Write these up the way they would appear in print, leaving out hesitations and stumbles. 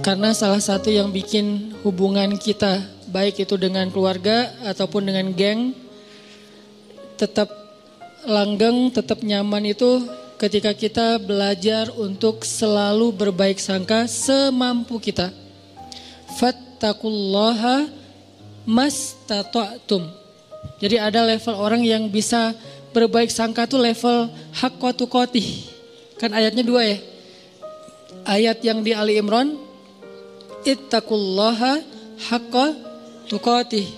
Karena salah satu yang bikin hubungan kita, baik itu dengan keluarga ataupun dengan geng, tetap langgeng, tetap nyaman itu ketika kita belajar untuk selalu berbaik sangka semampu kita. Fattaqullaha mastata'tum. Jadi ada level orang yang bisa berbaik sangka tuh level haqqa tuqatih. Kan ayatnya 2 ya. Ayat yang di Ali Imran, ittaqullaha haqqa tuqatih.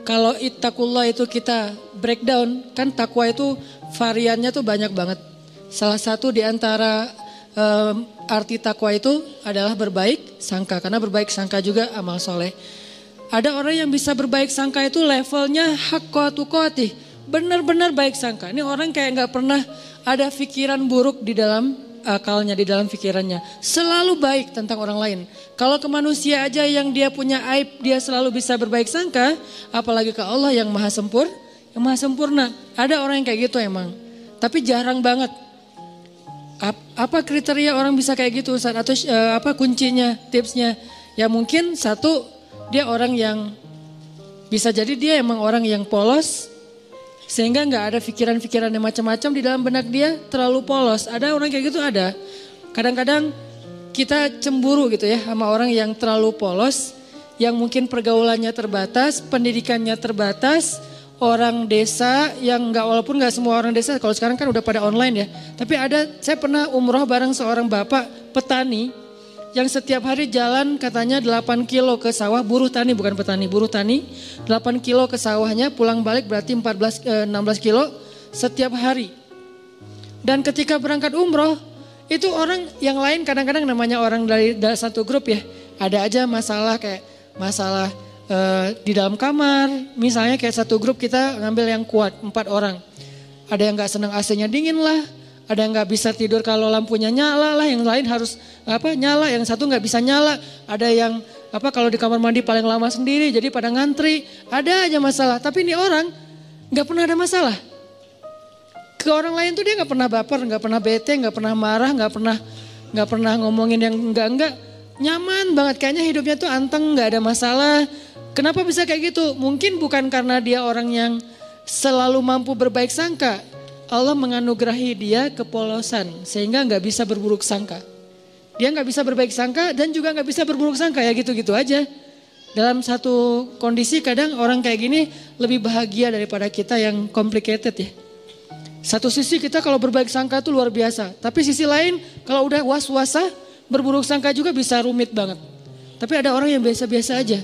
Kalau ittaqullah itu kita breakdown, kan takwa itu variannya tuh banyak banget. Salah satu di antara arti takwa itu adalah berbaik sangka. Karena berbaik sangka juga amal soleh. Ada orang yang bisa berbaik sangka itu levelnya haqqa tuqatih. Benar-benar baik sangka. Ini orang kayak gak pernah ada pikiran buruk di dalam akalnya, di dalam pikirannya. Selalu baik tentang orang lain. Kalau ke manusia aja yang dia punya aib, dia selalu bisa berbaik sangka. Apalagi ke Allah yang maha sempurna. Ada orang yang kayak gitu emang. Tapi jarang banget. Apa kriteria orang bisa kayak gitu Ustaz? Atau apa kuncinya, tipsnya? Ya mungkin satu, dia orang yang bisa jadi dia emang orang yang polos. Sehingga gak ada pikiran-pikiran yang macam-macam di dalam benak dia, terlalu polos. Ada orang kayak gitu, ada. Kadang-kadang kita cemburu gitu ya sama orang yang terlalu polos, yang mungkin pergaulannya terbatas, pendidikannya terbatas, orang desa yang walaupun gak semua orang desa, kalau sekarang kan udah pada online ya. Tapi saya pernah umroh bareng seorang bapak petani, yang setiap hari jalan katanya 8 kilo ke sawah, buruh tani bukan petani, buruh tani 8 kilo ke sawahnya, pulang balik berarti 16 kilo setiap hari. Dan ketika berangkat umroh, itu orang yang lain kadang-kadang namanya orang dari satu grup ya, ada aja masalah kayak masalah di dalam kamar, misalnya kayak satu grup kita ngambil yang kuat 4 orang. Ada yang gak senang AC-nya dingin lah. Ada yang gak bisa tidur kalau lampunya nyala lah, yang lain harus nyala, yang satu gak bisa nyala. Ada yang kalau di kamar mandi paling lama sendiri, jadi pada ngantri. Ada aja masalah, tapi ini orang gak pernah ada masalah. Ke orang lain tuh dia gak pernah baper, gak pernah bete, gak pernah marah, gak pernah ngomongin yang enggak. Nyaman banget, kayaknya hidupnya tuh anteng, gak ada masalah. Kenapa bisa kayak gitu? Mungkin bukan karena dia orang yang selalu mampu berbaik sangka. Allah menganugerahi dia kepolosan sehingga gak bisa berburuk sangka. Dia gak bisa berbaik sangka dan juga gak bisa berburuk sangka, ya gitu-gitu aja. Dalam satu kondisi kadang orang kayak gini lebih bahagia daripada kita yang complicated ya. Satu sisi kita kalau berbaik sangka itu luar biasa. Tapi sisi lain kalau udah was-wasa berburuk sangka juga bisa rumit banget. Tapi ada orang yang biasa-biasa aja.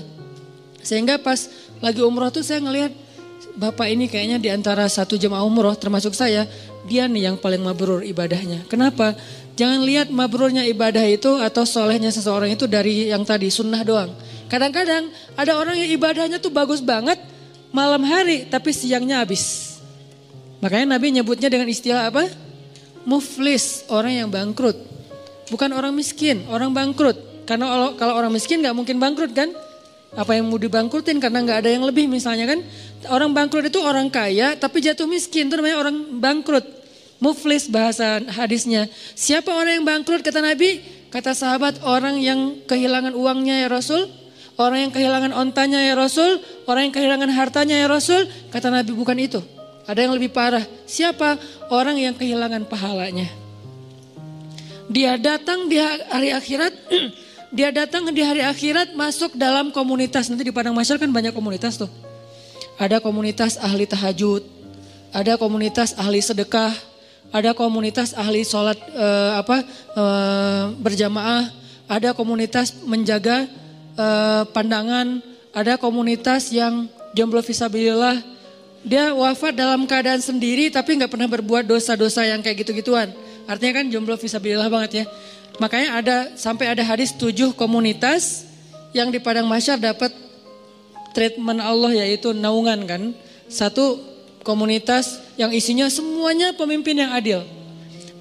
Sehingga pas lagi umroh tuh saya ngelihat bapak ini kayaknya di antara satu jemaah umroh termasuk saya, dia nih yang paling mabrur ibadahnya. Kenapa? Jangan lihat mabrurnya ibadah itu atau solehnya seseorang itu dari yang tadi sunnah doang. Kadang-kadang ada orang yang ibadahnya tuh bagus banget malam hari tapi siangnya habis. Makanya Nabi nyebutnya dengan istilah apa? Muflis, orang yang bangkrut. Bukan orang miskin, orang bangkrut. Karena kalau orang miskin gak mungkin bangkrut kan? Apa yang mau dibangkrutin karena gak ada yang lebih misalnya kan? Orang bangkrut itu orang kaya tapi jatuh miskin, itu namanya orang bangkrut. Muflis bahasa hadisnya. Siapa orang yang bangkrut kata Nabi? Kata sahabat, orang yang kehilangan uangnya ya Rasul. Orang yang kehilangan ontanya ya Rasul. Orang yang kehilangan hartanya ya Rasul. Kata Nabi bukan itu. Ada yang lebih parah. Siapa? Orang yang kehilangan pahalanya. Dia datang di hari akhirat. Dia datang di hari akhirat masuk dalam komunitas. Nanti di Padang Mahsyar kan banyak komunitas tuh. Ada komunitas ahli tahajud, ada komunitas ahli sedekah, ada komunitas ahli sholat berjamaah, ada komunitas menjaga pandangan, ada komunitas yang jomblo fisabilillah. Dia wafat dalam keadaan sendiri tapi gak pernah berbuat dosa-dosa yang kayak gitu-gituan. Artinya kan jomblo fisabilillah banget ya. Makanya sampai ada hadis 7 komunitas yang di Padang Mahsyar dapat treatment Allah yaitu naungan kan. Satu komunitas yang isinya semuanya pemimpin yang adil.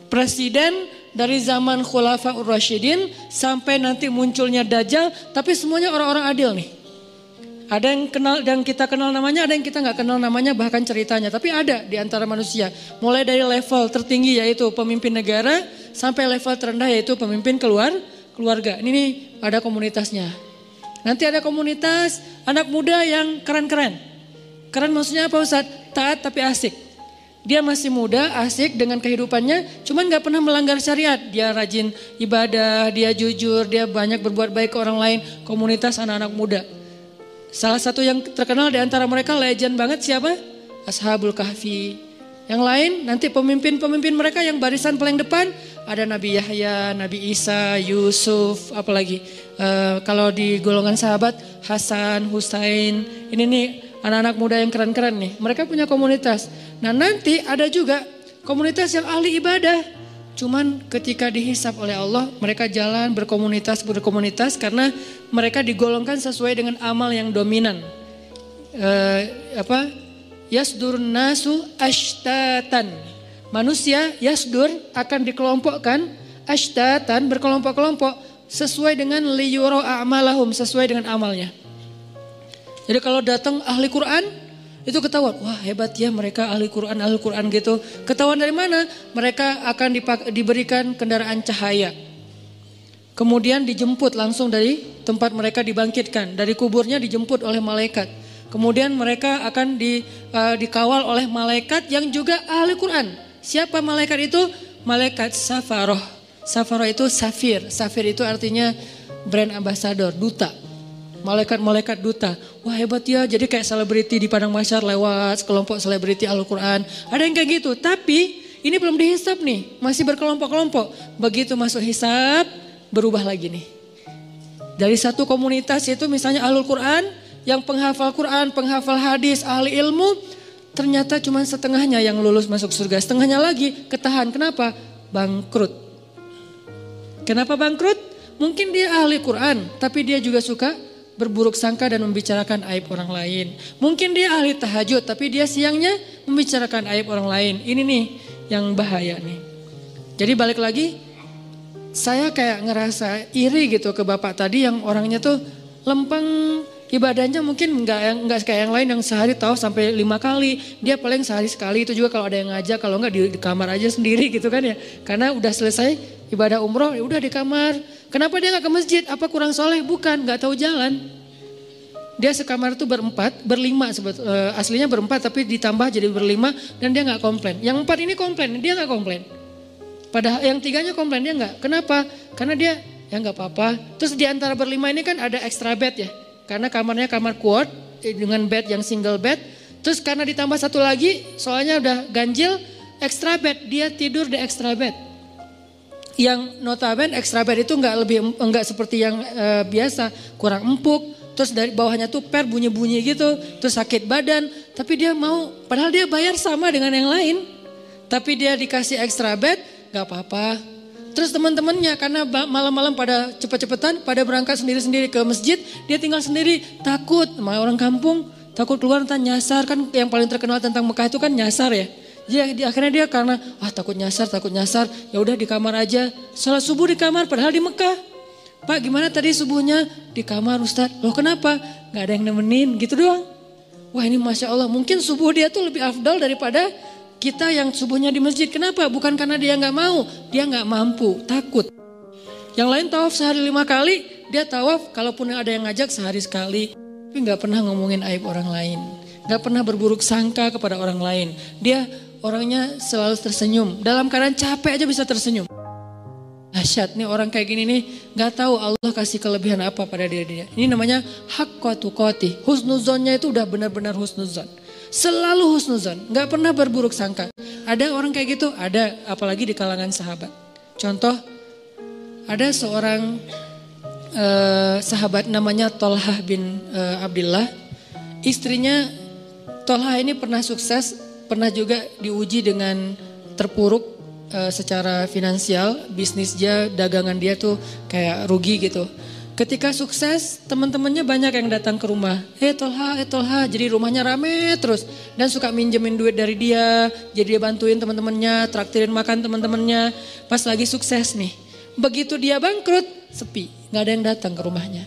Presiden dari zaman Khulafaur Rasyidin sampai nanti munculnya Dajjal, tapi semuanya orang-orang adil nih. Ada yang kenal dan kita kenal namanya, ada yang kita nggak kenal namanya bahkan ceritanya. Tapi ada di antara manusia. Mulai dari level tertinggi yaitu pemimpin negara sampai level terendah yaitu pemimpin keluarga. Ini nih ada komunitasnya. Nanti ada komunitas anak muda yang keren-keren. Keren maksudnya apa Ustadz? Taat tapi asik. Dia masih muda, asik dengan kehidupannya, cuman gak pernah melanggar syariat. Dia rajin ibadah, dia jujur, dia banyak berbuat baik ke orang lain. Komunitas anak-anak muda. Salah satu yang terkenal di antara mereka legend banget siapa? Ashabul Kahfi. Yang lain nanti pemimpin-pemimpin mereka yang barisan paling depan ada Nabi Yahya, Nabi Isa, Yusuf, apalagi kalau di golongan sahabat Hasan, Husain. Ini nih anak-anak muda yang keren-keren nih. Mereka punya komunitas. Nah nanti ada juga komunitas yang ahli ibadah. Cuman ketika dihisap oleh Allah mereka jalan berkomunitas karena mereka digolongkan sesuai dengan amal yang dominan. Yasdur nasu ashtatan. Manusia yasdur akan dikelompokkan ashtatan berkelompok-kelompok sesuai dengan liyuro a'malahum, sesuai dengan amalnya. Jadi kalau datang ahli Quran itu ketahuan, wah hebat ya mereka ahli Quran gitu. Ketahuan dari mana? Mereka akan diberikan kendaraan cahaya. Kemudian dijemput langsung dari tempat mereka dibangkitkan. Dari kuburnya dijemput oleh malaikat. Kemudian mereka akan dikawal oleh malaikat yang juga ahli Quran. Siapa malaikat itu? Malaikat Safaroh. Safaroh itu safir. Safir itu artinya brand ambassador, duta. Malaikat-malaikat duta. Wah hebat ya, jadi kayak selebriti di padang mahsyar lewat kelompok selebriti Al-Quran. Ada yang kayak gitu, tapi ini belum dihisap nih, masih berkelompok-kelompok. Begitu masuk hisap, berubah lagi nih. Dari satu komunitas itu misalnya Ahlul Quran, yang penghafal Quran, penghafal hadis, ahli ilmu, ternyata cuma setengahnya yang lulus masuk surga. Setengahnya lagi ketahan, kenapa? Bangkrut. Kenapa bangkrut? Mungkin dia ahli Quran, tapi dia juga suka berburuk sangka dan membicarakan aib orang lain. Mungkin dia ahli tahajud tapi dia siangnya membicarakan aib orang lain. Ini nih yang bahaya nih. Jadi balik lagi, saya kayak ngerasa iri gitu ke bapak tadi yang orangnya tuh lempeng, ibadahnya mungkin enggak kayak yang lain yang sehari tahu sampai 5 kali. Dia paling sehari sekali, itu juga kalau ada yang ngajak, kalau enggak di kamar aja sendiri gitu kan ya. Karena udah selesai ibadah umroh, ya udah di kamar. Kenapa dia gak ke masjid? Apa kurang soleh? Bukan, gak tahu jalan. Dia sekamar itu berlima, aslinya berempat tapi ditambah jadi berlima dan dia gak komplain. Yang 4 ini komplain, dia gak komplain. Padahal yang 3-nya komplain, dia gak. Kenapa? Karena dia ya gak apa-apa. Terus di antara berlima ini kan ada extra bed ya. Karena kamarnya kamar quad dengan bed yang single bed. Terus karena ditambah satu lagi, soalnya udah ganjil, extra bed. Dia tidur di extra bed. Yang notabene extra bed itu enggak seperti yang biasa, kurang empuk, terus dari bawahnya tuh bunyi-bunyi gitu, terus sakit badan, tapi dia mau, padahal dia bayar sama dengan yang lain, tapi dia dikasih extra bed, gak apa-apa. Terus teman-temannya karena malam-malam pada cepet-cepetan, pada berangkat sendiri-sendiri ke masjid, dia tinggal sendiri, takut, sama orang kampung, takut keluar entah nyasar, kan yang paling terkenal tentang Mekah itu kan nyasar ya. Jadi akhirnya dia karena takut nyasar, ya udah di kamar aja. Salat subuh di kamar padahal di Mekah. Pak gimana tadi subuhnya? Di kamar Ustaz. Loh kenapa? Gak ada yang nemenin gitu doang. Wah ini Masya Allah, mungkin subuh dia tuh lebih afdal daripada kita yang subuhnya di masjid. Kenapa? Bukan karena dia gak mau, dia gak mampu, takut. Yang lain tawaf sehari 5 kali, dia tawaf kalaupun ada yang ngajak sehari sekali. Tapi gak pernah ngomongin aib orang lain. Gak pernah berburuk sangka kepada orang lain. Dia orangnya selalu tersenyum. Dalam keadaan capek aja bisa tersenyum. Dahsyat nih orang kayak gini nih. Gak tahu Allah kasih kelebihan apa pada dia. Ini namanya haqqa tuqatih. Husnuzonnya itu udah benar-benar husnuzon. Selalu husnuzon. Gak pernah berburuk sangka. Ada orang kayak gitu? Ada. Apalagi di kalangan sahabat. Contoh. Ada seorang sahabat namanya Tolhah bin Abdillah. Istrinya Tolhah ini pernah sukses. Pernah juga diuji dengan terpuruk secara finansial, bisnis dia, dagangan dia tuh kayak rugi gitu. Ketika sukses, teman-temannya banyak yang datang ke rumah. Tolha, jadi rumahnya rame terus. Dan suka minjemin duit dari dia, jadi dia bantuin teman-temannya, traktirin makan teman-temannya. Pas lagi sukses nih, begitu dia bangkrut, sepi, gak ada yang datang ke rumahnya.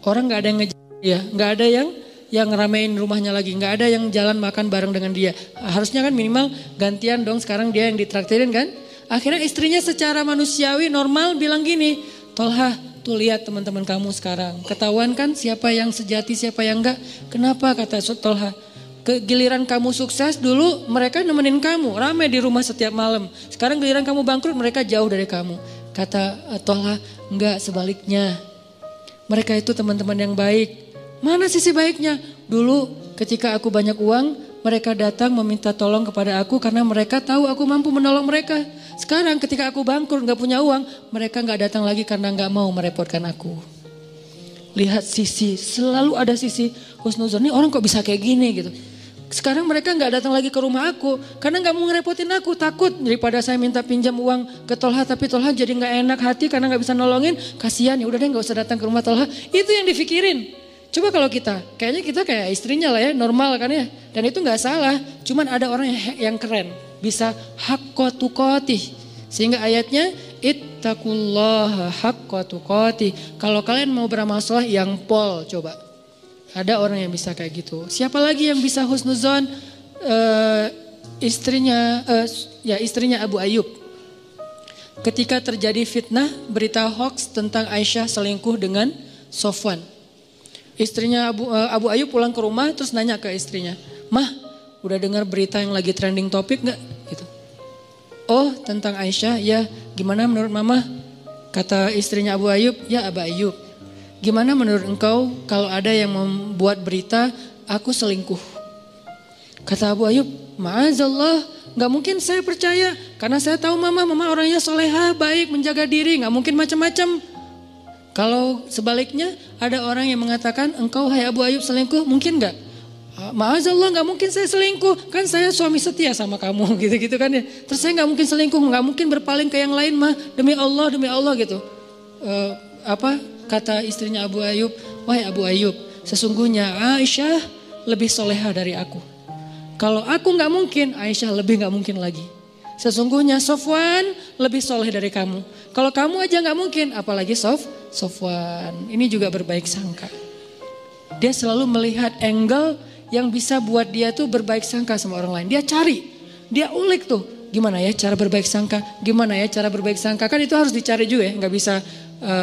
Orang gak ada yang ngejar dia, gak ada yang ngeramein rumahnya lagi. Gak ada yang jalan makan bareng dengan dia. Harusnya kan minimal gantian dong, sekarang dia yang ditraktirin kan. Akhirnya istrinya secara manusiawi normal bilang gini, Tolha, tuh lihat teman-teman kamu sekarang. Ketahuan kan siapa yang sejati, siapa yang enggak. Kenapa kata Tolha? Giliran kamu sukses dulu mereka nemenin kamu. Ramai di rumah setiap malam. Sekarang giliran kamu bangkrut mereka jauh dari kamu. Kata Tolha, enggak, sebaliknya. Mereka itu teman-teman yang baik. Mana sisi baiknya? Dulu ketika aku banyak uang, mereka datang meminta tolong kepada aku karena mereka tahu aku mampu menolong mereka. Sekarang ketika aku bangkrut gak punya uang, mereka gak datang lagi karena gak mau merepotkan aku. Lihat sisi, selalu ada sisi husnuzon. Ini orang kok bisa kayak gini gitu. Sekarang mereka gak datang lagi ke rumah aku karena gak mau ngerepotin aku. Takut daripada saya minta pinjam uang ke Tolha, tapi Tolha jadi gak enak hati karena gak bisa nolongin. Kasihan, ya udah deh gak usah datang ke rumah Tolha. Itu yang dipikirin. Coba kalau kita, kayaknya kita kayak istrinya lah ya, normal kan ya. Dan itu gak salah, cuman ada orang yang keren. Bisa haqqa tuqatih. Sehingga ayatnya, ittaqullaha haqqa tuqatih. Kalau kalian mau beramal saleh yang pol, coba. Ada orang yang bisa kayak gitu. Siapa lagi yang bisa husnuzon? Istrinya Abu Ayyub. Ketika terjadi fitnah, berita hoax tentang Aisyah selingkuh dengan Sofwan. Istrinya Abu Ayyub pulang ke rumah terus nanya ke istrinya, "Mah, udah dengar berita yang lagi trending topik gak?" Gitu. "Oh, tentang Aisyah, ya gimana menurut mama?" Kata istrinya Abu Ayyub, "Ya Abu Ayyub, gimana menurut engkau kalau ada yang membuat berita aku selingkuh?" Kata Abu Ayyub, "Ma'azallah, gak mungkin saya percaya karena saya tahu mama orangnya solehah, baik, menjaga diri, gak mungkin macam-macam." Kalau sebaliknya ada orang yang mengatakan engkau hai Abu Ayyub selingkuh, mungkin gak? Ma'azallah, gak mungkin saya selingkuh, kan saya suami setia sama kamu gitu-gitu kan ya. Terus saya gak mungkin selingkuh, gak mungkin berpaling ke yang lain mah, demi Allah gitu. Kata istrinya Abu Ayyub, "Wahai Abu Ayyub, sesungguhnya Aisyah lebih soleha dari aku. Kalau aku gak mungkin, Aisyah lebih gak mungkin lagi. Sesungguhnya Sofwan lebih soleh dari kamu. Kalau kamu aja gak mungkin, apalagi Sofwan." Ini juga berbaik sangka. Dia selalu melihat angle yang bisa buat dia tuh berbaik sangka sama orang lain. Dia cari, dia ulik tuh. Gimana ya cara berbaik sangka? Gimana ya cara berbaik sangka? Kan itu harus dicari juga ya, gak bisa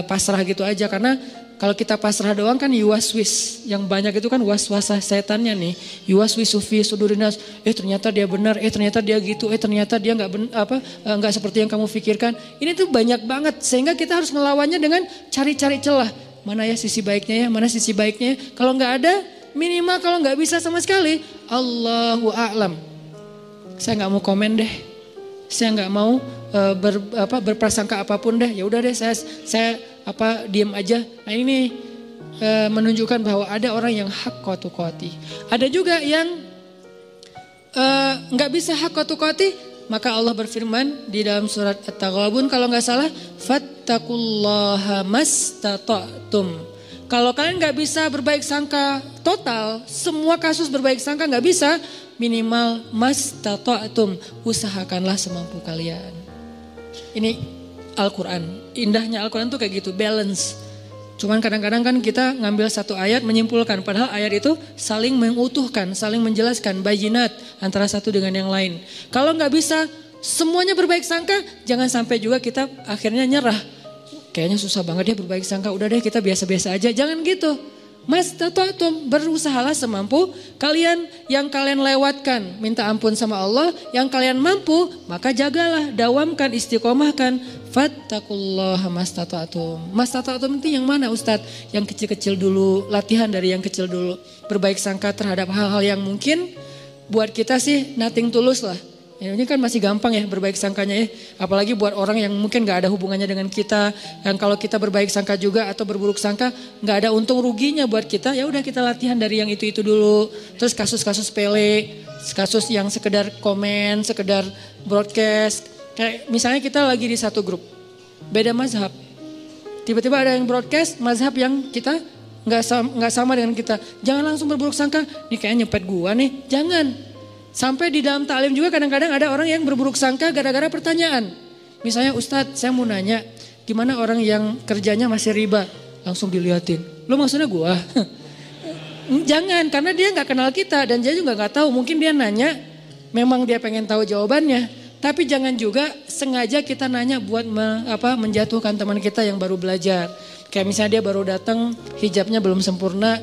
pasrah gitu aja. Karena kalau kita pasrah doang kan yuwaswis. Yang banyak itu kan waswasah setannya nih. Yuwaswisu fi sudurinas. Ternyata dia benar, ternyata dia gitu, ternyata dia nggak seperti yang kamu pikirkan. Ini tuh banyak banget sehingga kita harus melawannya dengan cari-cari celah. Mana ya sisi baiknya ya, mana sisi baiknya ya. Kalau nggak ada, minimal kalau nggak bisa sama sekali, Allahu a'lam. Saya nggak mau komen deh. Saya nggak mau berprasangka apapun deh. Ya udah deh saya diam aja. Nah ini menunjukkan bahwa ada orang yang haqqa tuqatih. Ada juga yang nggak bisa haqqa tuqatih, maka Allah berfirman di dalam surat At-Taghabun kalau nggak salah, fattaqullaha mastata'tum. Kalau kalian nggak bisa berbaik sangka total, semua kasus berbaik sangka nggak bisa, minimal mastata'tum, usahakanlah semampu kalian. Ini Al-Quran, indahnya Al-Quran tuh kayak gitu, balance. Cuman kadang-kadang kan kita ngambil satu ayat menyimpulkan, padahal ayat itu saling mengutuhkan, saling menjelaskan, bayinat antara satu dengan yang lain. Kalau nggak bisa semuanya berbaik sangka, jangan sampai juga kita akhirnya nyerah. Kayaknya susah banget ya berbaik sangka, udah deh kita biasa-biasa aja, jangan gitu. Mastata'tum, berusahalah semampu kalian. Yang kalian lewatkan minta ampun sama Allah, yang kalian mampu maka jagalah, dawamkan, istiqomahkan. Fattaqullaha mastata'tum. Mastata'tum itu yang mana Ustadz? Yang kecil-kecil dulu, latihan dari yang kecil dulu. Berbaik sangka terhadap hal-hal yang mungkin buat kita sih nothing tulus lah. Ini kan masih gampang ya berbaik sangkanya ya. Apalagi buat orang yang mungkin gak ada hubungannya dengan kita. Yang kalau kita berbaik sangka juga atau berburuk sangka gak ada untung ruginya buat kita. Ya udah kita latihan dari yang itu dulu. Terus kasus-kasus sepele, kasus yang sekedar komen, sekedar broadcast. Kayak misalnya kita lagi di satu grup, beda mazhab. Tiba-tiba ada yang broadcast mazhab yang kita gak sama dengan kita. Jangan langsung berburuk sangka, nih kayaknya nyepet gua nih. Jangan. Sampai di dalam taklim juga kadang-kadang ada orang yang berburuk sangka gara-gara pertanyaan. Misalnya Ustadz, saya mau nanya, gimana orang yang kerjanya masih riba? Langsung diliatin. Lo maksudnya gua? Jangan, karena dia gak kenal kita dan dia juga gak tahu. Mungkin dia nanya, memang dia pengen tahu jawabannya. Tapi jangan juga sengaja kita nanya buat menjatuhkan teman kita yang baru belajar. Kayak misalnya dia baru datang, hijabnya belum sempurna.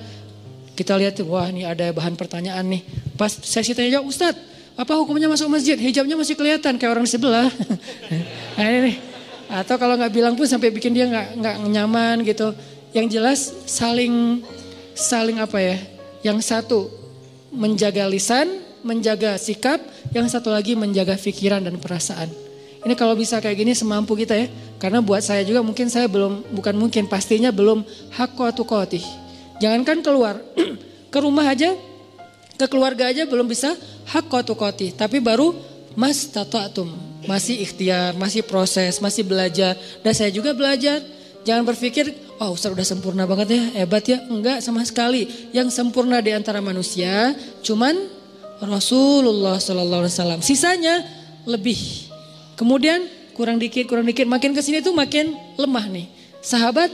Kita lihat, wah ini ada bahan pertanyaan nih. Pas sesi tanya jawab, Ustadz, apa hukumnya masuk masjid? Hijabnya masih kelihatan kayak orang di sebelah. Nah ini nih. Atau kalau nggak bilang pun sampai bikin dia nggak nyaman gitu. Yang jelas saling apa ya? Yang satu menjaga lisan, menjaga sikap, yang satu lagi menjaga pikiran dan perasaan. Ini kalau bisa kayak gini semampu kita ya. Karena buat saya juga mungkin saya pastinya belum hakqa tuqatih. Jangankan keluar, ke rumah aja, ke keluarga aja belum bisa hakqa tuqatih. Tapi baru mastata'tum, masih ikhtiar, masih proses, masih belajar. Dan saya juga belajar. Jangan berpikir, oh Ustaz udah sempurna banget ya, hebat ya. Enggak sama sekali. Yang sempurna di antara manusia cuman Rasulullah SAW. Sisanya lebih. Kemudian kurang dikit, makin kesini tuh makin lemah nih. Sahabat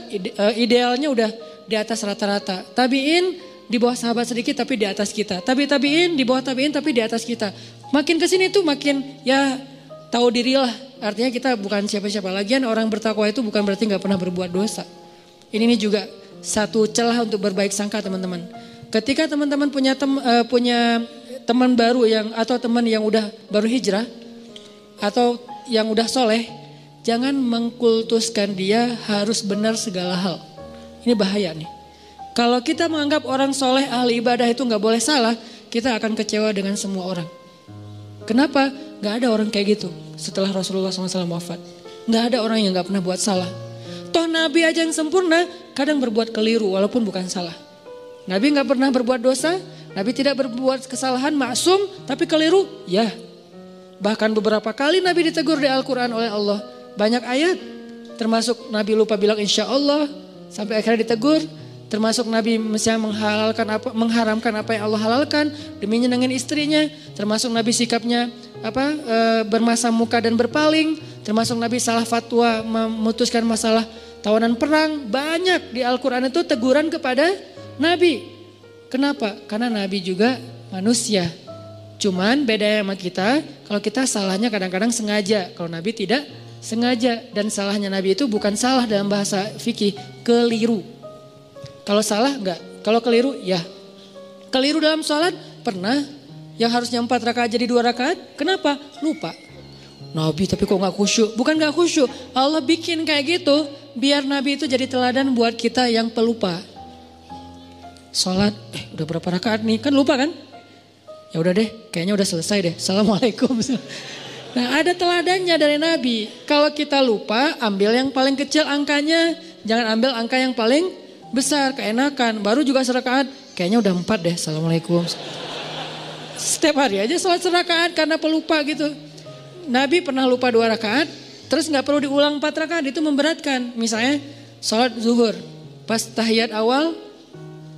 idealnya udah di atas rata-rata. Tabiin di bawah sahabat sedikit tapi di atas kita. Tabiin di bawah tabiin tapi di atas kita. Makin kesini tuh makin ya tahu dirilah. Artinya kita bukan siapa-siapa. Lagian orang bertakwa itu bukan berarti gak pernah berbuat dosa. Ini juga satu celah untuk berbaik sangka teman-teman. Ketika teman-teman punya teman baru atau teman yang udah baru hijrah atau yang udah soleh, jangan mengkultuskan dia harus benar segala hal. Ini bahaya nih. Kalau kita menganggap orang soleh ahli ibadah itu gak boleh salah, kita akan kecewa dengan semua orang. Kenapa? Gak ada orang kayak gitu setelah Rasulullah SAW wafat. Gak ada orang yang gak pernah buat salah. Toh Nabi aja yang sempurna kadang berbuat keliru walaupun bukan salah. Nabi gak pernah berbuat dosa, Nabi tidak berbuat kesalahan, maksum, tapi keliru, ya. Bahkan beberapa kali Nabi ditegur di Al-Quran oleh Allah. Banyak ayat, termasuk Nabi lupa bilang insya Allah, sampai akhirnya ditegur. Termasuk Nabi misalnya mengharamkan apa yang Allah halalkan demi nyenengin istrinya. Termasuk Nabi sikapnya bermasa muka dan berpaling. Termasuk Nabi salah fatwa memutuskan masalah tawanan perang. Banyak di Al-Quran itu teguran kepada Nabi. Kenapa? Karena Nabi juga manusia. Cuman beda sama kita, kalau kita salahnya kadang-kadang sengaja. Kalau Nabi tidak sengaja. Dan salahnya Nabi itu bukan salah dalam bahasa fikih, keliru. Kalau salah enggak, kalau keliru ya. Keliru dalam sholat pernah, yang harusnya 4 rakaat jadi 2 rakaat, kenapa? Lupa. Nabi tapi kok enggak khusyuk? Bukan enggak khusyuk, Allah bikin kayak gitu biar Nabi itu jadi teladan buat kita yang pelupa. Sholat, udah berapa rakaat nih? Kan lupa kan? Ya udah deh, kayaknya udah selesai deh. Assalamualaikum. Nah ada teladannya dari Nabi. Kalau kita lupa, ambil yang paling kecil angkanya, jangan ambil angka yang paling besar, keenakan. Baru juga serakaat, kayaknya udah 4 deh. Assalamualaikum. Setiap hari aja sholat serakaat karena pelupa gitu. Nabi pernah lupa 2 rakaat, terus gak perlu diulang 4 rakaat, itu memberatkan. Misalnya sholat zuhur, pas tahiyat awal,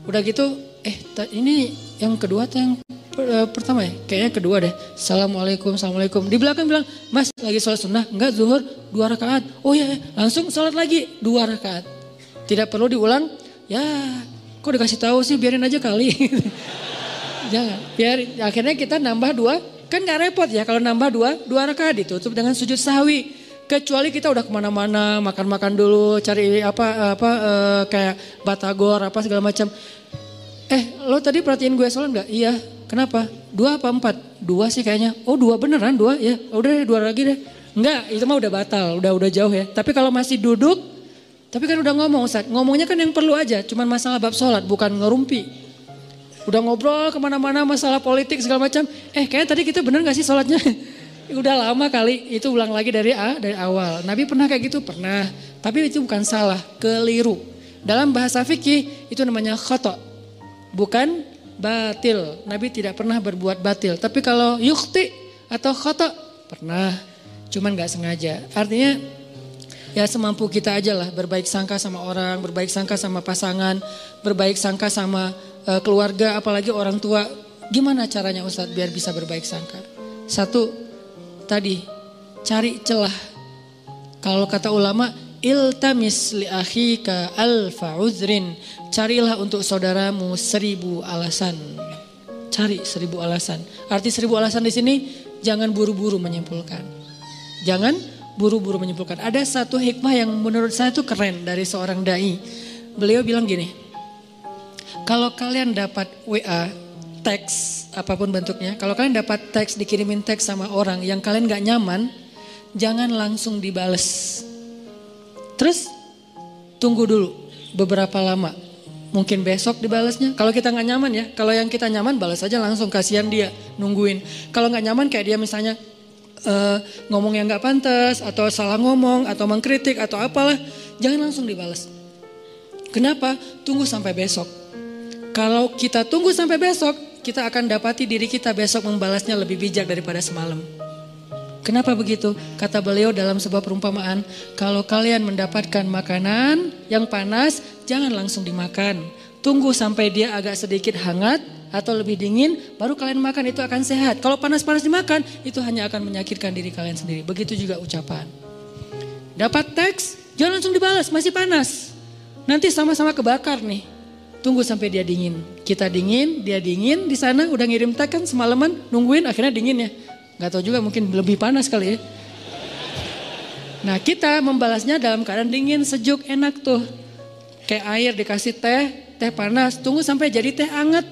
udah gitu, ini yang kedua atau yang pertama ya? Kayaknya kedua deh. Assalamualaikum. Di belakang bilang, Mas lagi sholat sunnah? Enggak, zuhur 2 rakaat. Oh iya, langsung sholat lagi 2 rakaat. Tidak perlu diulang, ya kok dikasih tahu sih, biarin aja kali. Jangan, biarin. Akhirnya kita nambah 2, kan gak repot ya kalau nambah 2 rakaat ditutup dengan sujud sahwi. Kecuali kita udah kemana-mana, makan-makan dulu, cari kayak batagor, apa segala macam. Lo tadi perhatiin gue sholat gak? Iya, kenapa? 2 apa 4? 2 sih kayaknya. Oh 2 beneran 2 ya, udah deh 2 lagi deh. Enggak, itu mah udah batal, udah jauh ya. Tapi kalau masih duduk, tapi kan udah ngomong Ustaz, ngomongnya kan yang perlu aja, cuman masalah bab sholat, bukan ngerumpi. Udah ngobrol kemana-mana masalah politik segala macam, kayaknya tadi kita bener gak sih sholatnya? Udah lama kali, itu ulang lagi dari awal. Nabi pernah kayak gitu? Pernah, tapi itu bukan salah, keliru. Dalam bahasa fikih itu namanya khata', bukan batil. Nabi tidak pernah berbuat batil, tapi kalau yukhti atau khata' pernah, cuman gak sengaja. Artinya ya semampu kita aja lah, berbaik sangka sama orang, berbaik sangka sama pasangan, berbaik sangka sama keluarga, apalagi orang tua. Gimana caranya Ustadz biar bisa berbaik sangka? Satu, tadi cari celah. Kalau kata ulama, iltamis li akhika alfa uzrin. Carilah untuk saudaramu 1000 alasan. Cari 1000 alasan. Arti 1000 alasan di sini jangan buru-buru menyimpulkan. Jangan buru-buru menyimpulkan. Ada satu hikmah yang menurut saya tuh keren dari seorang dai. Beliau bilang gini, kalau kalian dapat WA, teks apapun bentuknya, kalau kalian dapat teks, dikirimin teks sama orang yang kalian gak nyaman, jangan langsung dibales. Terus tunggu dulu beberapa lama. Mungkin besok dibalasnya. Kalau kita gak nyaman ya, kalau yang kita nyaman balas aja langsung, kasihan dia nungguin. Kalau gak nyaman kayak dia misalnya ngomong yang gak pantas, atau salah ngomong, atau mengkritik, atau apalah, jangan langsung dibalas. Kenapa? Tunggu sampai besok. Kalau kita tunggu sampai besok, kita akan dapati diri kita besok membalasnya lebih bijak daripada semalam. Kenapa begitu? Kata beliau dalam sebuah perumpamaan, kalau kalian mendapatkan makanan yang panas, jangan langsung dimakan. Tunggu sampai dia agak sedikit hangat atau lebih dingin, baru kalian makan, itu akan sehat. Kalau panas-panas dimakan, itu hanya akan menyakitkan diri kalian sendiri. Begitu juga ucapan. Dapat teks, jangan langsung dibalas, masih panas. Nanti sama-sama kebakar nih. Tunggu sampai dia dingin. Kita dingin, dia dingin, di sana udah ngirim teks kan semalaman, nungguin akhirnya dingin ya. Gak tahu juga, mungkin lebih panas kali ya. Nah, kita membalasnya dalam keadaan dingin, sejuk, enak tuh. Kayak air dikasih teh panas, tunggu sampai jadi teh hangat.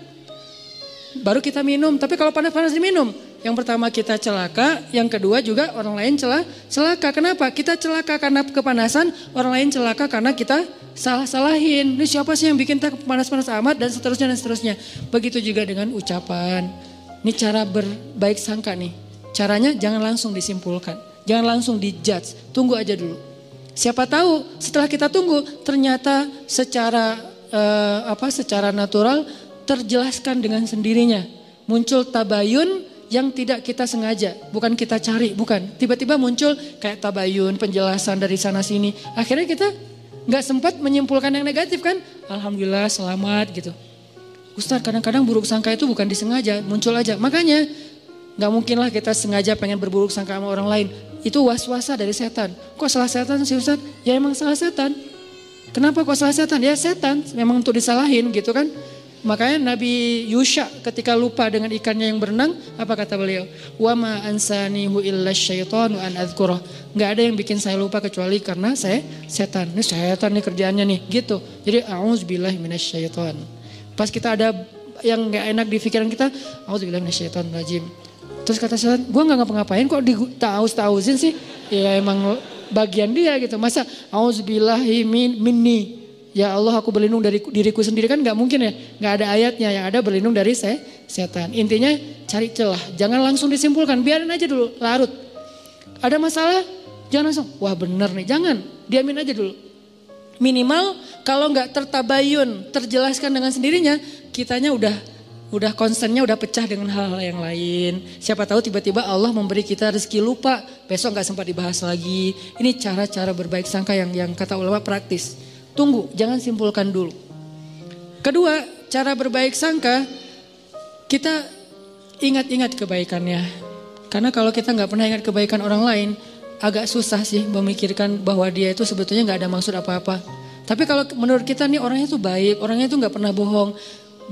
Baru kita minum, tapi kalau panas-panas diminum, yang pertama kita celaka, yang kedua juga orang lain celaka. Kenapa? Kita celaka karena kepanasan, orang lain celaka karena kita salah-salahin. Ini siapa sih yang bikin teh panas-panas amat, dan seterusnya dan seterusnya. Begitu juga dengan ucapan. Ini cara berbaik sangka nih. Caranya jangan langsung disimpulkan, jangan langsung dijudge, tunggu aja dulu. Siapa tahu setelah kita tunggu ternyata secara natural terjelaskan dengan sendirinya. Muncul tabayun yang tidak kita sengaja, bukan kita cari, bukan. Tiba-tiba muncul kayak tabayun, penjelasan dari sana sini. Akhirnya kita gak sempat menyimpulkan yang negatif kan. Alhamdulillah selamat gitu. Ustaz, kadang-kadang buruk sangka itu bukan disengaja, muncul aja. Makanya gak mungkin lah kita sengaja pengen berburuk sangka sama orang lain. Itu was-wasa dari setan. Kok salah setan sih Ustaz? Ya emang salah setan. Kenapa kok salah setan? Ya setan, memang untuk disalahin gitu kan. Makanya Nabi Yusha ketika lupa dengan ikannya yang berenang, apa kata beliau? Wa ma ansanihu illa syaitanu an adzkurah. Enggak ada yang bikin saya lupa kecuali karena saya setan. Ini setan nih kerjaannya nih, gitu. Jadi a'udzubillahi minasyaiton. Pas kita ada yang enggak enak di pikiran kita, a'udzubillahi minasyaitonir rajim. Terus kata setan, gue gak ngapa-ngapain kok ditaus-tausin sih. Ya emang bagian dia gitu. Masa a'udzubillahi minni. Ya Allah aku berlindung dari diriku sendiri, kan gak mungkin ya. Gak ada ayatnya, yang ada berlindung dari setan. Intinya cari celah, jangan langsung disimpulkan. Biarin aja dulu, larut. Ada masalah, jangan langsung, wah bener nih. Jangan, diamin aja dulu. Minimal kalau gak tertabayun, terjelaskan dengan sendirinya, kitanya udah concernnya udah pecah dengan hal-hal yang lain. Siapa tahu tiba-tiba Allah memberi kita rezeki lupa, besok gak sempat dibahas lagi. Ini cara-cara berbaik sangka yang kata ulama praktis. Tunggu, jangan simpulkan dulu. Kedua, cara berbaik sangka, kita ingat-ingat kebaikannya. Karena kalau kita gak pernah ingat kebaikan orang lain, agak susah sih memikirkan bahwa dia itu sebetulnya gak ada maksud apa-apa. Tapi kalau menurut kita nih orangnya tuh baik, orangnya tuh gak pernah bohong.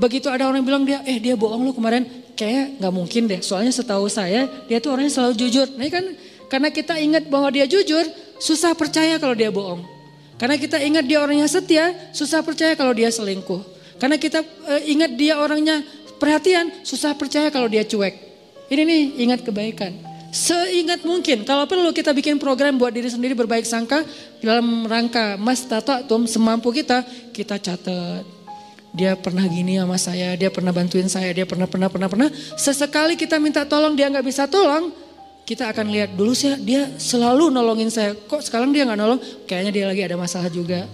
Begitu ada orang yang bilang dia bohong lu kemarin, kayak gak mungkin deh. Soalnya setahu saya dia tuh orangnya selalu jujur. Nah kan karena kita ingat bahwa dia jujur, susah percaya kalau dia bohong. Karena kita ingat dia orangnya setia, susah percaya kalau dia selingkuh. Karena kita ingat dia orangnya perhatian, susah percaya kalau dia cuek. Ini nih ingat kebaikan. Seingat mungkin, kalau perlu kita bikin program buat diri sendiri berbaik sangka dalam rangka mastata'tum, semampu kita catat. Dia pernah gini sama saya, dia pernah bantuin saya, dia pernah. Sesekali kita minta tolong dia gak bisa tolong, kita akan lihat dulu sih dia selalu nolongin saya. Kok sekarang dia gak nolong? Kayaknya dia lagi ada masalah juga.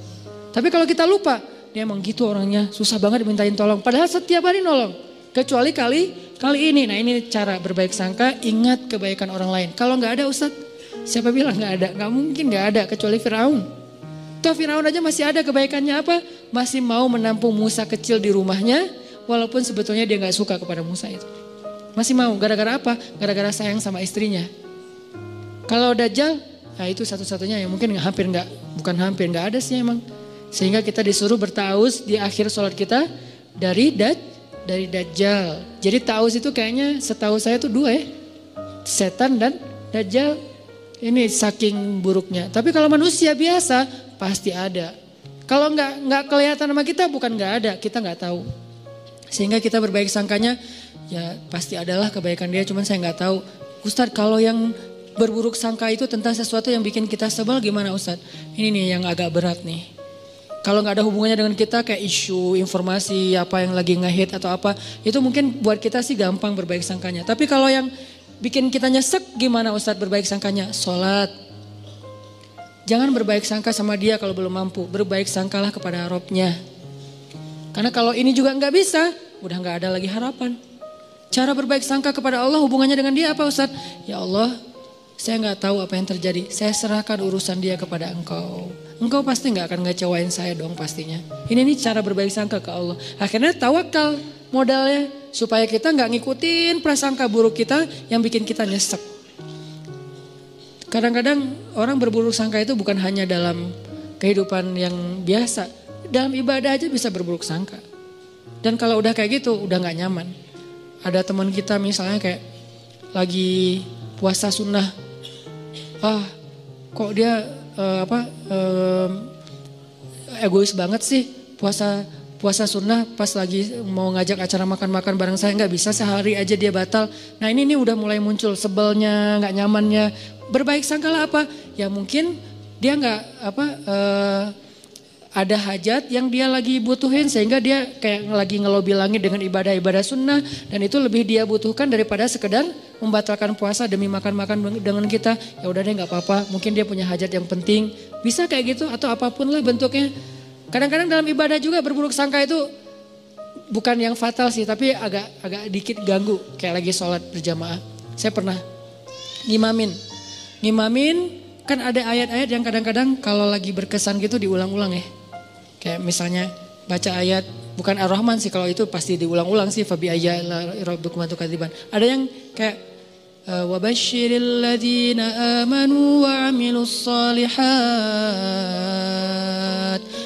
Tapi kalau kita lupa, dia emang gitu orangnya, susah banget dimintain tolong. Padahal setiap hari nolong. Kecuali kali ini. Nah ini cara berbaik sangka, ingat kebaikan orang lain. Kalau gak ada Ustadz, siapa bilang gak ada? Gak mungkin gak ada, kecuali Firaun. Toh Firaun aja masih ada kebaikannya apa? Masih mau menampung Musa kecil di rumahnya, walaupun sebetulnya dia gak suka kepada Musa itu. Masih mau, gara-gara apa? Gara-gara sayang sama istrinya. Kalau Dajjal, nah itu satu-satunya yang mungkin bukan hampir, gak ada sih emang. Sehingga kita disuruh bertaus di akhir sholat kita dari Dajjal. Jadi taus itu kayaknya setahu saya tuh dua ya. Setan dan Dajjal. Ini saking buruknya. Tapi kalau manusia biasa pasti ada. Kalau nggak kelihatan sama kita bukan nggak ada, kita nggak tahu. Sehingga kita berbaik sangkanya ya pasti adalah kebaikan dia, cuman saya nggak tahu. Ustadz, kalau yang berburuk sangka itu tentang sesuatu yang bikin kita sebel gimana Ustadz? Ini nih yang agak berat nih. Kalau nggak ada hubungannya dengan kita kayak isu, informasi, apa yang lagi nge-hit atau apa, itu mungkin buat kita sih gampang berbaik sangkanya. Tapi kalau yang bikin kita nyesek gimana Ustadz berbaik sangkanya? Sholat. Jangan berbaik sangka sama dia kalau belum mampu. Berbaik sangkalah kepada Robnya. Karena kalau ini juga nggak bisa, udah nggak ada lagi harapan. Cara berbaik sangka kepada Allah hubungannya dengan dia apa Ustadz? Ya Allah, saya nggak tahu apa yang terjadi. Saya serahkan urusan dia kepada Engkau. Engkau pasti nggak akan ngecewain saya dong pastinya. Ini nih cara berbaik sangka ke Allah. Akhirnya tawakal modalnya supaya kita nggak ngikutin prasangka buruk kita yang bikin kita nyesek. Kadang-kadang orang berburuk sangka itu bukan hanya dalam kehidupan yang biasa. Dalam ibadah aja bisa berburuk sangka. Dan kalau udah kayak gitu udah nggak nyaman. Ada teman kita misalnya kayak lagi puasa sunnah. Kok dia egois banget sih puasa sunnah pas lagi mau ngajak acara makan-makan bareng saya nggak bisa, sehari aja dia batal. Nah ini udah mulai muncul sebelnya, nggak nyamannya. Berbaik sangkalah apa? Ya mungkin dia nggak ada hajat yang dia lagi butuhin sehingga dia kayak lagi ngelobi langit dengan ibadah-ibadah sunnah dan itu lebih dia butuhkan daripada sekedar membatalkan puasa demi makan-makan dengan kita. Ya udah deh nggak apa-apa, mungkin dia punya hajat yang penting. Bisa kayak gitu atau apapun lah bentuknya. Kadang-kadang dalam ibadah juga berburuk sangka itu bukan yang fatal sih, tapi agak dikit ganggu. Kayak lagi sholat berjamaah. Saya pernah ngimamin kan ada ayat-ayat yang kadang-kadang kalau lagi berkesan gitu diulang-ulang ya. Kayak misalnya baca ayat, bukan Ar-Rahman sih kalau itu pasti diulang-ulang sih. Fabi ayya rabbikum tukadziban. Ada yang kayak wabasyiril ladzina amanu wa 'amilus shalihat.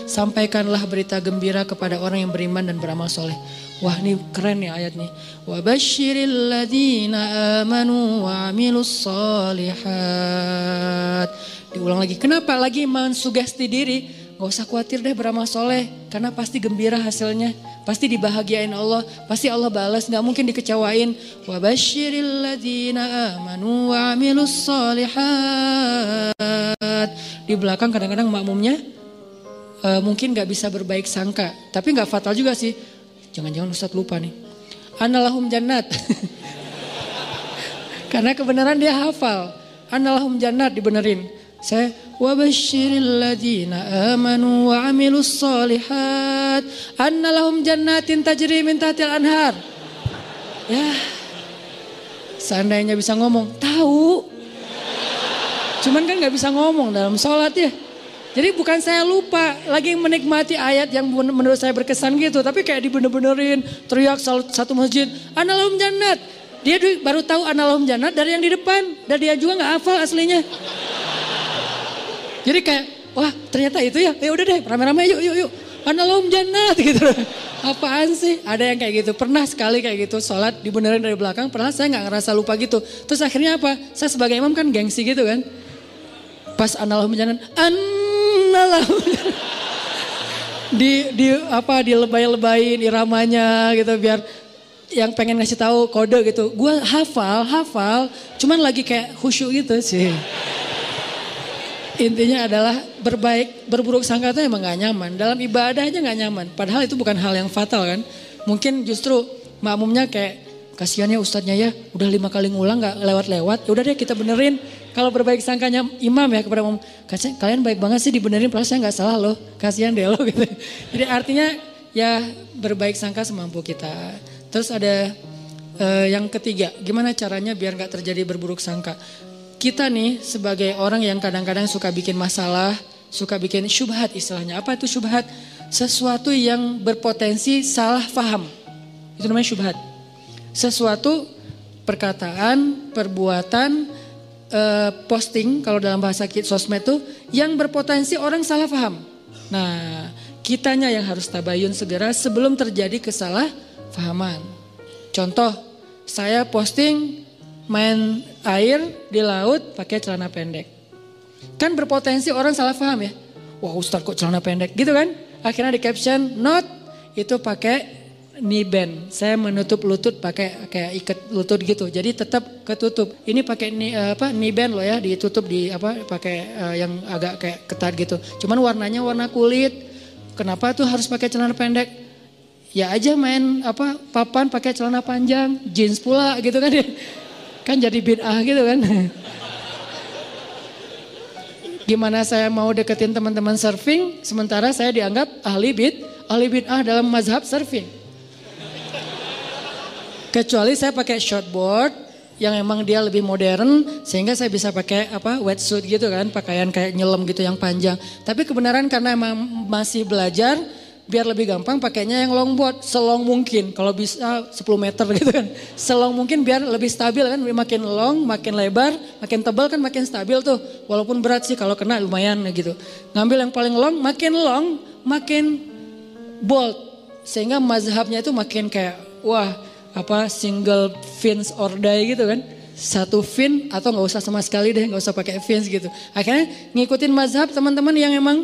Sampaikanlah berita gembira kepada orang yang beriman dan beramal soleh. Wah ini keren ya ayat nih. Wabasyiril ladzina amanu wa 'amilus shalihat. Diulang lagi. Kenapa lagi mensugesti diri? Gak usah khawatir deh beramal soleh. Karena pasti gembira hasilnya. Pasti dibahagiain Allah. Pasti Allah balas. Gak mungkin dikecewain. Wa basyiril ladzina amanu wa amilus solihat. Di belakang kadang-kadang makmumnya mungkin gak bisa berbaik sangka. Tapi gak fatal juga sih. Jangan-jangan Ustadz lupa nih. Analahum jannat. Karena kebenaran dia hafal. Analahum jannat dibenerin. Saya wabasyiril ladzina amanu wa 'amilus shalihat annalahum jannatin tajri min tahtil anhar. Ya. Seandainya bisa ngomong, tahu. Cuman kan enggak bisa ngomong dalam sholat ya. Jadi bukan saya lupa, lagi menikmati ayat yang menurut saya berkesan gitu, tapi kayak dibener-benerin, teriak satu masjid, analahum jannat. Dia baru tahu analahum jannat dari yang di depan, dan dia juga enggak hafal aslinya. Jadi kayak, wah ternyata itu ya udah deh rame-rame yuk. Analahum jannat gitu. Apaan sih? Ada yang kayak gitu. Pernah sekali kayak gitu sholat dibenerin dari belakang. Pernah saya gak ngerasa lupa gitu. Terus akhirnya apa? Saya sebagai imam kan gengsi gitu kan. Pas analahum jannat. Analahum jannat. Dilebay-lebayin iramanya gitu biar yang pengen ngasih tahu kode gitu. Gue hafal. Cuman lagi kayak khusyuk gitu sih. Intinya adalah berburuk sangka itu emang gak nyaman. Dalam ibadah aja gak nyaman. Padahal itu bukan hal yang fatal kan. Mungkin justru makmumnya kayak kasihan ya ustadznya ya. Udah 5 kali ngulang gak lewat-lewat. Udah deh kita benerin. Kalau berbaik sangkanya imam ya kepada umum. Kalian baik banget sih dibenerin. Padahal saya gak salah loh. Kasihan deh lo gitu. Jadi artinya ya berbaik sangka semampu kita. Terus ada yang ketiga. Gimana caranya biar gak terjadi berburuk sangka. Kita nih sebagai orang yang kadang-kadang suka bikin masalah, suka bikin syubhat istilahnya. Apa itu syubhat? Sesuatu yang berpotensi salah faham. Itu namanya syubhat. Sesuatu perkataan, perbuatan, posting kalau dalam bahasa sosmed itu yang berpotensi orang salah faham. Nah, kitanya yang harus tabayun segera sebelum terjadi kesalahfahaman. Contoh, saya posting main air di laut pakai celana pendek. Kan berpotensi orang salah paham ya. Wah Ustadz kok celana pendek gitu kan. Akhirnya di caption not itu pakai knee band. Saya menutup lutut pakai kayak ikat lutut gitu. Jadi tetap ketutup. Ini pakai knee band loh ya, ditutup di pakai yang agak kayak ketat gitu. Cuman warnanya warna kulit. Kenapa tuh harus pakai celana pendek? Ya aja main papan pakai celana panjang, jeans pula gitu kan. Kan jadi bid'ah gitu kan. Gimana saya mau deketin teman-teman surfing sementara saya dianggap ahli bid'ah dalam mazhab surfing. Kecuali saya pakai shortboard yang emang dia lebih modern sehingga saya bisa pakai wetsuit gitu kan, pakaian kayak nyelam gitu yang panjang. Tapi kebenaran karena emang masih belajar biar lebih gampang pakainya yang longboard selong mungkin. Kalau bisa 10 meter gitu kan. Selong mungkin biar lebih stabil kan, makin long, makin lebar, makin tebal kan makin stabil tuh. Walaupun berat sih kalau kena lumayan gitu. Ngambil yang paling long, makin bold. Sehingga mazhabnya itu makin kayak single fins or die gitu kan. Satu fin atau gak usah sama sekali deh, gak usah pakai fins gitu. Akhirnya ngikutin mazhab teman-teman yang emang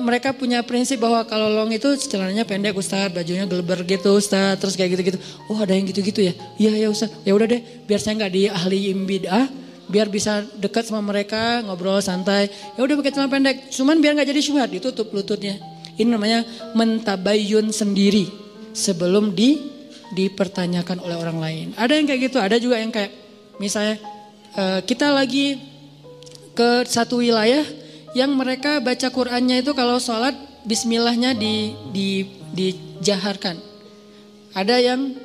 mereka punya prinsip bahwa kalau long itu celananya pendek Ustadz, bajunya geleber gitu Ustadz, terus kayak gitu-gitu. Oh ada yang gitu-gitu ya? Iya ya Ustadz, ya udah deh biar saya gak diahliin bid'ah, biar bisa dekat sama mereka, ngobrol santai. Ya udah pakai celana pendek, cuman biar gak jadi syubhat, ditutup lututnya. Ini namanya mentabayyun sendiri sebelum dipertanyakan oleh orang lain. Ada yang kayak gitu, ada juga yang kayak misalnya kita lagi ke satu wilayah yang mereka baca Qur'annya itu kalau sholat bismillahnya dijaharkan. Ada yang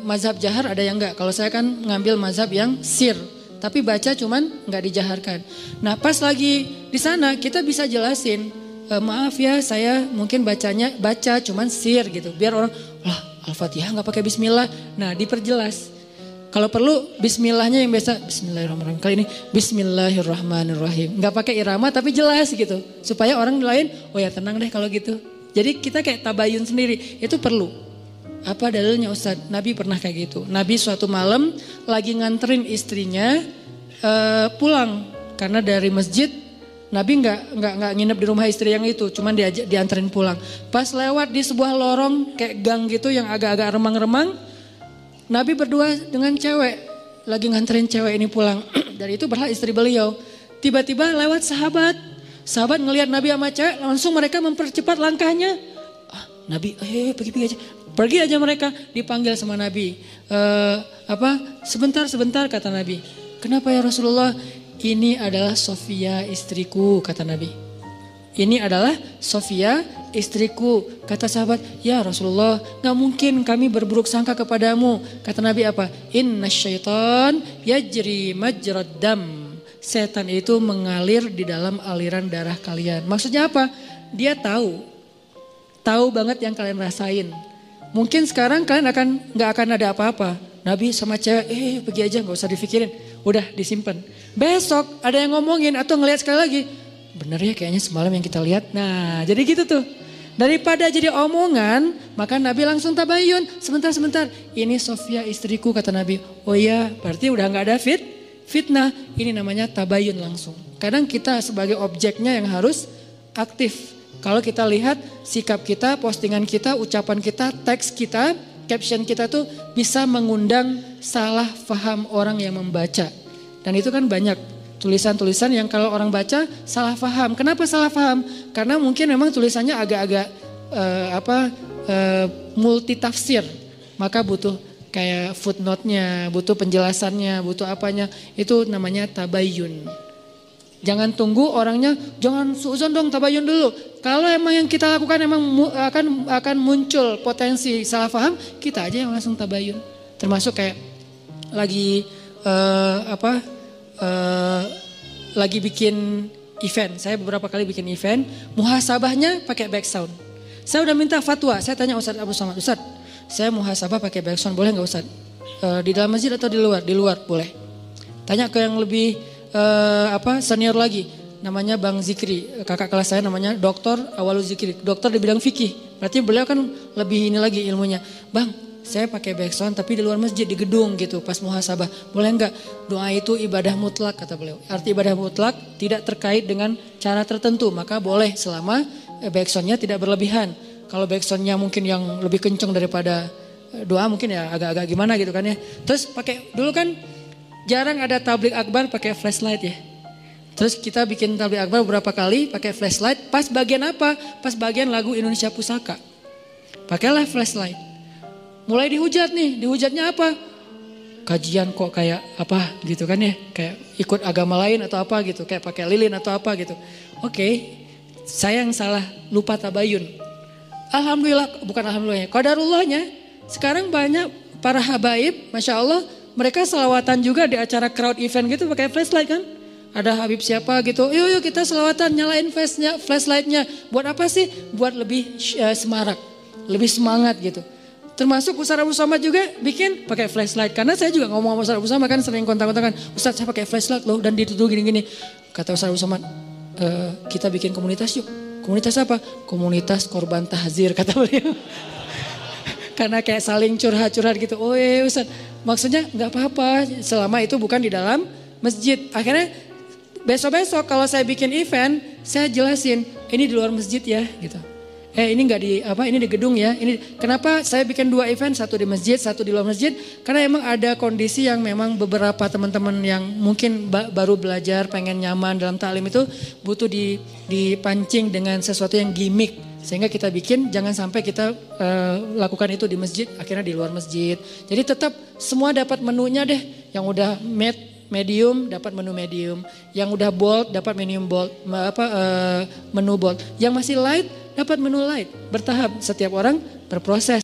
mazhab jahar, ada yang enggak. Kalau saya kan ngambil mazhab yang sir, tapi baca cuman enggak dijaharkan. Nah pas lagi di sana kita bisa jelasin, maaf ya saya mungkin baca cuman sir gitu. Biar orang, lah Al-Fatihah enggak pakai bismillah. Nah diperjelas. Kalau perlu bismillahnya yang biasa, bismillahirrahmanirrahim. Kali ini bismillahirrahmanirrahim. Enggak pakai irama tapi jelas gitu. Supaya orang lain, oh ya tenang deh kalau gitu. Jadi kita kayak tabayun sendiri, itu perlu. Apa dalilnya Ustadz? Nabi pernah kayak gitu. Nabi suatu malam lagi nganterin istrinya pulang. Karena dari masjid, Nabi nggak nginep di rumah istri yang itu. Cuman dianterin pulang. Pas lewat di sebuah lorong kayak gang gitu yang agak-agak remang-remang. Nabi berdua dengan cewek, lagi nganterin cewek ini pulang. Dari itu berlah istri beliau. Tiba-tiba lewat sahabat ngelihat Nabi sama cewek, langsung mereka mempercepat langkahnya. Nabi, pergi aja. Pergi aja mereka, dipanggil sama Nabi. Sebentar kata Nabi. Kenapa ya Rasulullah? Ini adalah Sofia istriku, kata Nabi. Ini adalah Sofia istriku. Kata sahabat, ya Rasulullah gak mungkin kami berburuk sangka kepadamu. Kata Nabi apa? Inna syaitan yajri majrad dam. Setan itu mengalir di dalam aliran darah kalian. Maksudnya apa? Dia tahu banget yang kalian rasain. Mungkin sekarang kalian gak akan ada apa-apa. Nabi sama cewek, pergi aja gak usah dipikirin. Udah disimpan. Besok ada yang ngomongin atau ngelihat sekali lagi. Bener ya kayaknya semalam yang kita lihat. Nah jadi gitu tuh. Daripada jadi omongan, maka Nabi langsung tabayun. Sebentar. Ini Sofia istriku, kata Nabi. Oh iya, berarti udah gak ada fitnah. Ini namanya tabayun langsung. Kadang kita sebagai objeknya yang harus aktif. Kalau kita lihat sikap kita, postingan kita, ucapan kita, teks kita, caption kita tuh bisa mengundang salah faham orang yang membaca. Dan itu kan banyak. Tulisan-tulisan yang kalau orang baca salah paham. Kenapa salah paham? Karena mungkin memang tulisannya agak-agak multi tafsir. Maka butuh kayak footnote-nya, butuh penjelasannya, butuh apanya. Itu namanya tabayun. Jangan tunggu orangnya, jangan suuzon dong, tabayun dulu. Kalau emang yang kita lakukan emang akan muncul potensi salah paham, kita aja yang langsung tabayun. Termasuk kayak lagi lagi bikin event. Saya beberapa kali bikin event, muhasabahnya pakai back sound. Saya udah minta fatwa, saya tanya Ustadz Abu Somad, Ustadz, saya muhasabah pakai back sound, boleh nggak Ustadz? Di dalam masjid atau di luar? Di luar, boleh. Tanya ke yang lebih senior lagi, namanya Bang Zikri, kakak kelas saya namanya Dr. Awalu Zikri, dokter di bidang fikih. Berarti beliau kan lebih ini lagi ilmunya. Bang, saya pakai backsound tapi di luar masjid, di gedung gitu pas muhasabah. Boleh enggak? Doa itu ibadah mutlak kata beliau. Arti ibadah mutlak tidak terkait dengan cara tertentu, maka boleh selama backsoundnya tidak berlebihan. Kalau backsoundnya mungkin yang lebih kencang daripada doa mungkin ya agak-agak gimana gitu kan ya. Terus pakai, dulu kan jarang ada tablik akbar pakai flashlight ya. Terus kita bikin tablik akbar beberapa kali pakai flashlight. Pas bagian apa? Pas bagian lagu Indonesia Pusaka. Pakailah flashlight. Mulai dihujat nih, dihujatnya apa? Kajian kok kayak apa gitu kan ya. Kayak ikut agama lain atau apa gitu. Kayak pakai lilin atau apa gitu. Oke, saya yang salah, lupa tabayun. Alhamdulillah, bukan alhamdulillahnya, qadarullahnya. Sekarang banyak para habaib, Masya Allah, mereka selawatan juga di acara crowd event gitu pakai flashlight kan. Ada Habib siapa gitu, yuk kita selawatan nyalain flashlightnya. Buat apa sih? Buat lebih semarak, lebih semangat gitu. Termasuk Ustaz Abu Somad juga bikin pakai flashlight. Karena saya juga ngomong sama Ustaz Abu Somad kan sering kontak-kontakan. Ustaz saya pakai flashlight loh dan dituduh gini-gini. Kata Ustaz Abu Somad, kita bikin komunitas yuk. Komunitas apa? Komunitas korban tahzir kata beliau. Karena kayak saling curhat-curhat gitu. Oh iya Ustaz, maksudnya gak apa-apa selama itu bukan di dalam masjid. Akhirnya besok-besok kalau saya bikin event, saya jelasin ini di luar masjid ya gitu. Ini enggak di apa, ini di gedung ya. Ini kenapa saya bikin 2 event, satu di masjid, satu di luar masjid? Karena emang ada kondisi yang memang beberapa teman-teman yang mungkin baru belajar, pengen nyaman dalam taklim itu butuh dipancing dengan sesuatu yang gimmick. Sehingga kita bikin, jangan sampai kita lakukan itu di masjid, akhirnya di luar masjid. Jadi tetap semua dapat menunya deh, yang udah medium dapat menu medium, yang udah bold dapat menu bold, menu bold, yang masih light dapat menu light, bertahap, setiap orang berproses